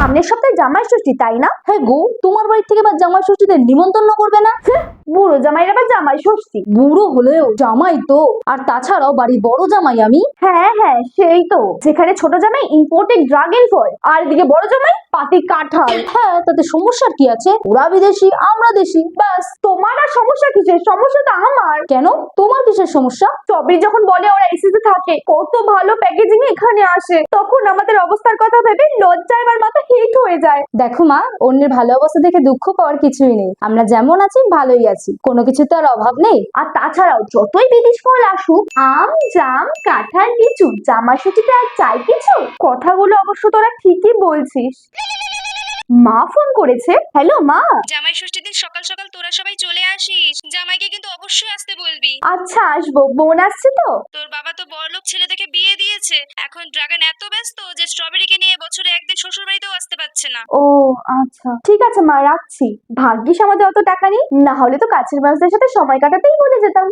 সামনের সপ্তাহে জামাই ষষ্ঠী, তাই না? হ্যাঁ গো, তোমার বাড়ি থেকে বা জামাই ষষ্ঠীতে নিমন্ত্রণ করবে না? বুড়ো জামাইয়ের আবার জামাই ষষ্ঠী? বুড়ো হলেও জামাই তো। আর তাছাড়াও বাড়ি বড় জামাই আমি। হ্যাঁ হ্যাঁ, সেই তো, যেখানে ছোট জামাই ইম্পোর্টেড ড্রাগন ফল আর এদিকে বড় জামাই পাতি কাঁঠাল। হ্যাঁ, তাতে সমস্যার কি আছে? ওরা বিদেশি, আমরা দেশি, ব্যাস। তোমার আর সমস্যা কিসের? সমস্যা তো আমার। কেন, তোমার কিসের সমস্যা? সবই যখন বলে ওরা এসিতে থাকে, কত ভালো প্যাকেজিং এখানে আসে, তখন আমাদের অবস্থার কথা ভেবে লজ্জায় আমার মাথা হিট হয়ে যায়। দেখো মা, অন্যের ভালো অবস্থা দেখে দুঃখ পাওয়ার কিছুই নেই। আমরা যেমন আছি ভালোই আছি, কোনো কিছু তো আর অভাব নেই। আর তাছাড়াও যতই বিদেশ ফল আসুক, আম জাম কাঁঠাল লিচু জামা ষষ্ঠীতে আর চাই কিছু? কথাগুলো অবশ্য তোরা ঠিকই বলছিস। মা ফোন করেছে। হ্যালো মা। জামাই ষষ্ঠীর দিন সকাল সকাল তোরা সবাই চলে আসিস, জামাইকে কিন্তু অবশ্যই আসতে বলবি। আচ্ছা আসবো, বোন আসছে তো। তোর বাবা তো বড়লোক ছেলে দেখে বিয়ে দিয়েছে, এখন ড্রাগন এত ব্যস্ত যে স্ট্রবেরিকে নিয়ে বছরে একদিন শ্বশুর বাড়িতেও আসতে পারছে না। ও আচ্ছা, ঠিক আছে মা, রাখছি। ভাগ্যিস আমাদের অত টাকা নেই, না হলে তো কাছের মানুষদের সাথে সময় কাটাতেই ভুলে যেতাম।